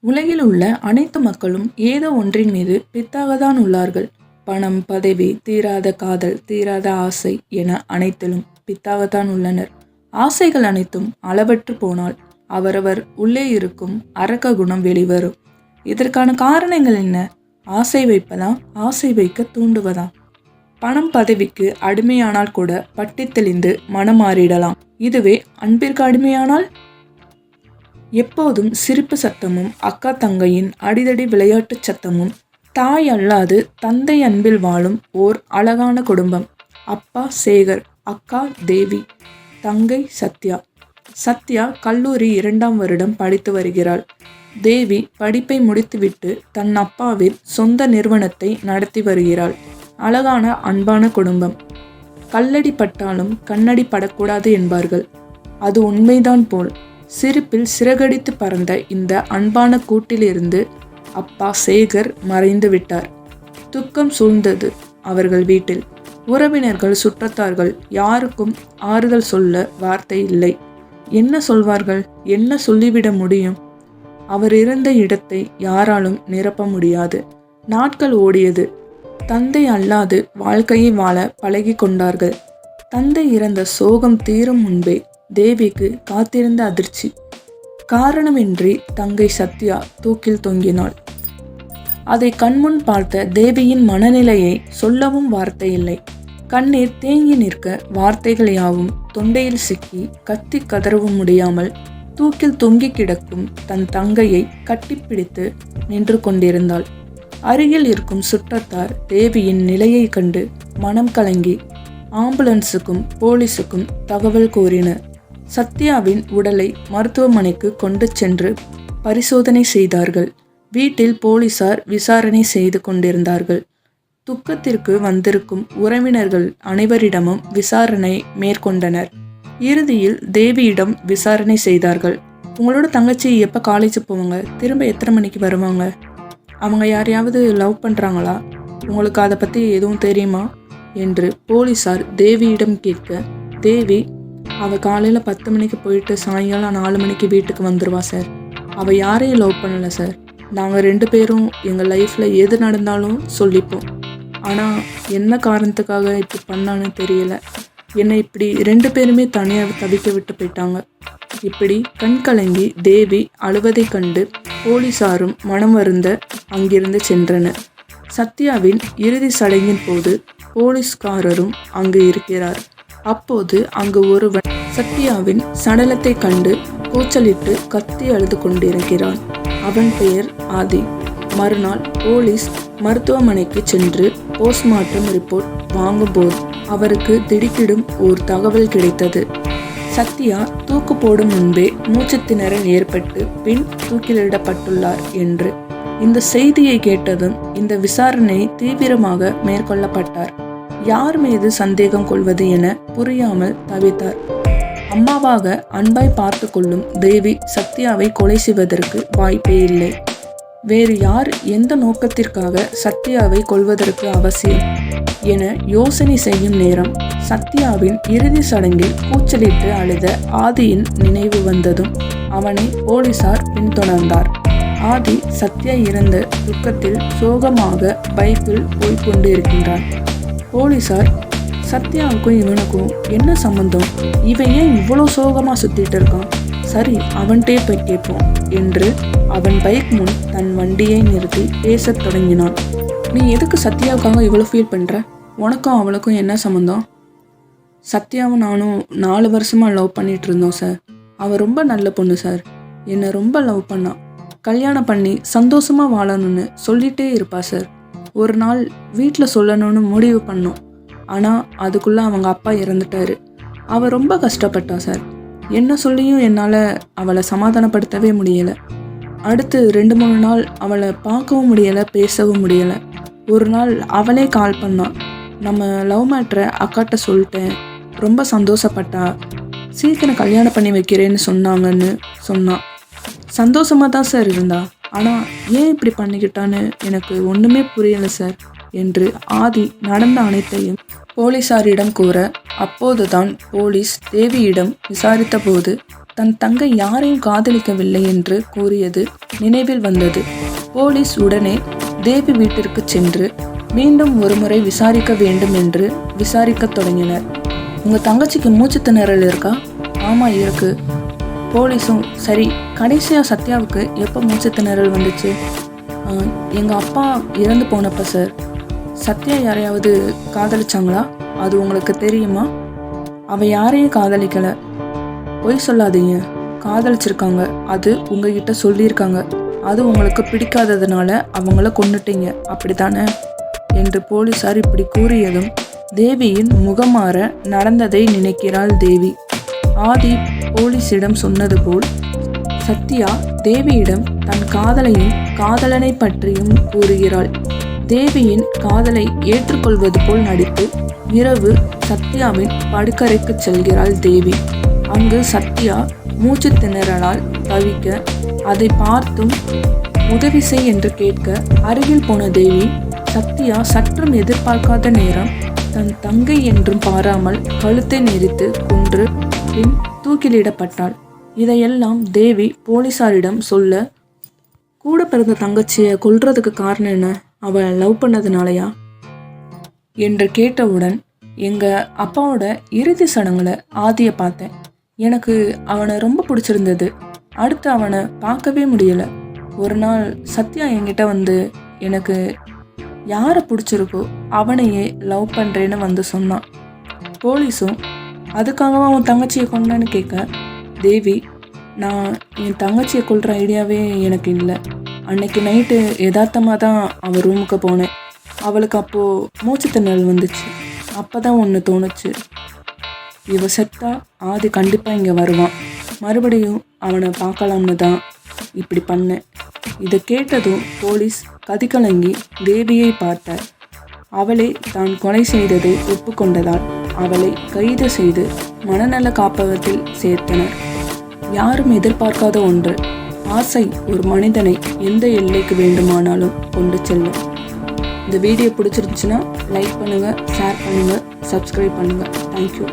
உலகில் உள்ள அனைத்து மக்களும் ஏதோ ஒன்றின் மீது பித்தாகத்தான் உள்ளார்கள். பணம், பதவி, தீராத காதல், தீராத ஆசை என அனைத்திலும் பித்தாகத்தான் உள்ளனர். ஆசைகள் அனைத்தும் அளவற்று போனால் அவரவர் உள்ளே இருக்கும் அரக்க குணம் வெளிவரும். இதற்கான காரணங்கள் என்ன? ஆசை வைப்பதா? ஆசை வைக்க தூண்டுவதா? பணம், பதவிக்கு அடிமையானால் கூட பட்டி தெளிந்து மனம் மாறிடலாம். இதுவே அன்பிற்கு அடிமையானால் எப்போதும் சிரிப்பு சத்தமும் அக்கா தங்கையின் அடிதடி விளையாட்டு சத்தமும். தாய் அல்லாது தந்தை அன்பில் வாழும் ஓர் அழகான குடும்பம். அப்பா சேகர், அக்கா தேவி, தங்கை சத்யா. சத்யா கல்லூரி 2ஆம் வருடம் படித்து வருகிறாள். தேவி படிப்பை முடித்துவிட்டு தன் அப்பாவின் சொந்த நிறுவனத்தை நடத்தி வருகிறாள். அழகான அன்பான குடும்பம். கல்லடி பட்டாலும் கண்ணடி படக்கூடாது என்பார்கள். அது உண்மைதான் போல். சிரிப்பில் சிறகடித்து பறந்த இந்த அன்பான கூட்டிலிருந்து அப்பா சேகர் மறைந்து விட்டார். துக்கம் சூழ்ந்தது அவர்கள் வீட்டில். உறவினர்கள், சுற்றத்தார்கள் யாருக்கும் ஆறுதல் சொல்ல வார்த்தை இல்லை. என்ன சொல்வார்கள்? என்ன சொல்லிவிட முடியும்? அவர் இருந்த இடத்தை யாராலும் நிரப்ப முடியாது. நாட்கள் ஓடியது. தந்தை அல்லாது வாழ்க்கையை வாழ பழகி கொண்டார்கள். தந்தை இறந்த சோகம் தீரும் முன்பே தேவிக்கு காத்திருந்த அதிர்ச்சி. காரணமின்றி தங்கை சத்யா தூக்கில் தொங்கினாள். அதை கண்முன் பார்த்த தேவியின் மனநிலையை சொல்லவும் வார்த்தை இல்லை. கண்ணீர் தேங்கி நிற்க வார்த்தைகள் யாவும் தொண்டையில் சிக்கி கத்தி கதறவும் முடியாமல் தூக்கில் தொங்கி கிடக்கும் தன் தங்கையை கட்டிப்பிடித்து நின்று கொண்டிருந்தாள். அருகில் இருக்கும் சுற்றத்தார் தேவியின் நிலையை கண்டு மனம் கலங்கி ஆம்புலன்ஸுக்கும் போலீஸுக்கும் தகவல் கூறினர். சத்யாவின் உடலை மருத்துவமனைக்கு கொண்டு சென்று பரிசோதனை செய்தார்கள். வீட்டில் போலீசார் விசாரணை செய்து கொண்டிருந்தார்கள். துக்கத்திற்கு வந்திருக்கும் உறவினர்கள் அனைவரிடமும் விசாரணை மேற்கொண்டனர். இறுதியில் தேவியிடம் விசாரணை செய்தார்கள். உங்களோட தங்கச்சி எப்போ காலேஜ் போவாங்க? திரும்ப எத்தனை மணிக்கு வருவாங்க? அவங்க யாரையாவது லவ் பண்ணுறாங்களா? உங்களுக்கு அதை பற்றி எதுவும் தெரியுமா என்று போலீசார் தேவியிடம் கேட்க, தேவி அவள் காலையில் 10 மணிக்கு போயிட்டு சாயங்காலம் 4 மணிக்கு வீட்டுக்கு வந்துடுவா சார். அவள் யாரையும் லவ் பண்ணலை சார். நாங்கள் 2 பேரும் எங்கள் லைஃப்பில் எது நடந்தாலும் சொல்லிப்போம். ஆனால் என்ன காரணத்துக்காக இப்படி பண்ணான்னு தெரியல. என்னை இப்படி 2 பேருமே தனியாக தவிக்க விட்டு போயிட்டாங்க. இப்படி கண் கலங்கி தேவி அழுவதை கண்டு போலீசாரும் மனம் வருந்த அங்கிருந்து சென்றனர். சத்யாவின் இறுதி சடங்கின் போது போலீஸ்காரரும் அங்கு இருக்கிறார். அப்போது அங்கு ஒருவன் சத்யாவின் சடலத்தை கண்டு கூச்சலிட்டு கத்தி அழுது கொண்டிருக்கிறான். அவன் பெயர் ஆதி. மறுநாள் போலீஸ் மருத்துவமனைக்கு சென்று போஸ்ட்மார்ட்டம் ரிப்போர்ட் வாங்கும்போது அவருக்கு திடுக்கிடும் ஓர் தகவல் கிடைத்தது. சத்யா தூக்கு போடும் முன்பே மூச்சு திணறல் ஏற்பட்டு பின் தூக்கிலிடப்பட்டுள்ளார் என்று. இந்த செய்தியை கேட்டதும் இந்த விசாரணை தீவிரமாக மேற்கொள்ளப்பட்டார். யார் மீது சந்தேகம் கொள்வது என புரியாமல் தவித்தார். அம்மாவாக அன்பாய் பார்த்து கொள்ளும் தேவி சத்யாவை கொலை செய்வதற்கு வாய்ப்பே இல்லை. வேறு யார் எந்த நோக்கத்திற்காக சத்யாவை கொல்வதற்கு அவசியம் என யோசனை செய்யும் நேரம் சத்யாவின் இறுதி சடங்கில் கூச்சலிட்டு அழுத ஆதியின் நினைவு வந்ததும் அவனை போலீசார் பின்தொடர்ந்தார். ஆதி சத்யா இறந்த துக்கத்தில் சோகமாக பைக்கில் போய்கொண்டு இருக்கின்றான். போலீசார், சத்யாவுக்கும் இவனுக்கும் என்ன சம்பந்தம்? இவன் ஏன் இவ்வளோ சோகமாக சுத்திட்டு இருக்கான்? சரி, அவன்கிட்டே போய் கேட்போம் என்று அவன் பைக் முன் தன் வண்டியை நிறுத்தி பேசத் தொடங்கினான். நீ எதுக்கு சத்யாவுக்காக இவ்வளோ ஃபீல் பண்ணுற? உனக்கும் அவளுக்கும் என்ன சம்மந்தம்? சத்யாவும் நானும் 4 வருஷமாக லவ் பண்ணிட்டு இருந்தோம் சார். அவள் ரொம்ப நல்ல பொண்ணு சார். என்னை ரொம்ப லவ் பண்ணான். கல்யாணம் பண்ணி சந்தோஷமாக வாழணும்னு சொல்லிகிட்டே இருப்பா சார். ஒரு நாள் வீட்டில் சொல்லணும்னு முடிவு பண்ணோம். ஆனால் அதுக்குள்ளே அவங்க அப்பா இறந்துட்டாரு. அவள் ரொம்ப கஷ்டப்பட்டா சார். என்ன சொல்லியும் என்னால் அவளை சமாதானப்படுத்தவே முடியலை. அடுத்து 2-3 நாள் அவளை பார்க்கவும் முடியலை, பேசவும் முடியலை. ஒரு நாள் அவளே கால் பண்ணான். நம்ம லவ் மேட்ரை அக்காட்ட சொல்லிட்டேன், ரொம்ப சந்தோஷப்பட்டா, சீக்கிரம் கல்யாணம் பண்ணி வைக்கிறேன்னு சொன்னாங்கன்னு சொன்னான். சந்தோஷமாக தான் சார் இருந்தா. ஆனால் ஏன் இப்படி பண்ணிக்கிட்டான்னு எனக்கு ஒன்றுமே புரியலை சார் என்று ஆதி நடந்த அனைத்தையும் போலீசாரிடம் கூற, அப்போதுதான் போலீஸ் தேவியிடம் விசாரித்த போது தன் தங்கை யாரையும் காதலிக்கவில்லை என்று கூறியது நினைவில் வந்தது. போலீஸ் உடனே தேவி வீட்டிற்கு சென்று மீண்டும் ஒருமுறை விசாரிக்க வேண்டும் என்று விசாரிக்க தொடங்கினர். உங்கள் தங்கச்சிக்கு மூச்சு திணறல் இருக்கா? ஆமாம் இருக்கு. போலீஸும் சரி, கடைசியாக சத்யாவுக்கு எப்போ மூச்சு திணறல் வந்துச்சு? எங்கள் அப்பா இறந்து போனப்ப சார். சத்யா யாரையாவது காதலிச்சாங்களா? அது உங்களுக்கு தெரியுமா? அவள் யாரையும் காதலிக்கலை. பொய் சொல்லாதீங்க. காதலிச்சிருக்காங்க. அது உங்ககிட்ட சொல்லியிருக்காங்க. அது உங்களுக்கு பிடிக்காததுனால அவங்கள கொன்னுட்டீங்க, அப்படித்தானே என்று போலீசார் இப்படி கூறியதும் தேவியின் முகமாற நடந்ததை நினைக்கிறாள் தேவி. ஆதி போலீசிடம் சொன்னது போல் சத்யா தேவியிடம் தன் காதலையும் காதலனை பற்றியும் கூறுகிறாள். தேவியின் காதலை ஏற்றுக்கொள்வது போல் நடித்து இரவு சத்யாவின் படுக்கறைக்கு செல்கிறாள் தேவி. அங்கு சத்யா மூச்சு திணறலால் தவிக்க அதை பார்த்தும் உதவி செய் என்று கேட்க அருகில் போன தேவி சத்யா சற்றும் எதிர்பார்க்காத நேரம் தன் தங்கை என்றும் பாராமல் கழுத்தை நெரித்து கொன்று பின் தூக்கிலிடப்பட்டாள். இதையெல்லாம் தேவி போலீசாரிடம் சொல்ல, கூட பிறந்த தங்கச்சியை கொல்றதுக்கு காரணம் என்ன? அவள் லவ் பண்ணதுனாலயா என்று கேட்டவுடன், எங்கள் அப்பாவோட இறுதி சடங்குல ஆதியை பார்த்தேன். எனக்கு அவனை ரொம்ப பிடிச்சிருந்தது. அடுத்து அவனை பார்க்கவே முடியலை. ஒரு நாள் சத்யா என்கிட்ட வந்து எனக்கு யாரை பிடிச்சிருக்கோ அவனையே லவ் பண்ணுறேன்னு வந்து சொன்னான். போலீஸும் அதுக்காகவா அவன் தங்கச்சியை கொண்டான்னு கேட்க, தேவி, நான் என் தங்கச்சியை கொல்ற ஐடியாவே எனக்கு இல்லை. அன்னைக்கு நைட்டு யதார்த்தமாக தான் அவள் ரூமுக்கு போனேன். அவளுக்கு அப்போது மூச்சு திணறல் வந்துச்சு. அப்போ தான் ஒன்று தோணுச்சு, இவ செத்தா ஆதி கண்டிப்பாக இங்கே வருவான், மறுபடியும் அவனை பார்க்கலாம்னு தான் இப்படி பண்ணேன். இதை கேட்டதும் போலீஸ் கதிகலங்கி தேவியை பார்த்தார். அவளே தான் கொலை செய்ததை ஒப்புக்கொண்டதால் அவளை கைது செய்து மனநல காப்பகத்தில் சேர்த்தனர். யாரும் எதிர்பார்க்காத ஒன்று, ஆசை ஒரு மனிதனை எந்த எல்லைக்கு வேண்டுமானாலும் கொண்டு செல்லும். இந்த வீடியோ பிடிச்சிருந்துச்சுன்னா லைக் பண்ணுங்கள், ஷேர் பண்ணுங்கள், சப்ஸ்கிரைப் பண்ணுங்கள். தேங்க்யூ.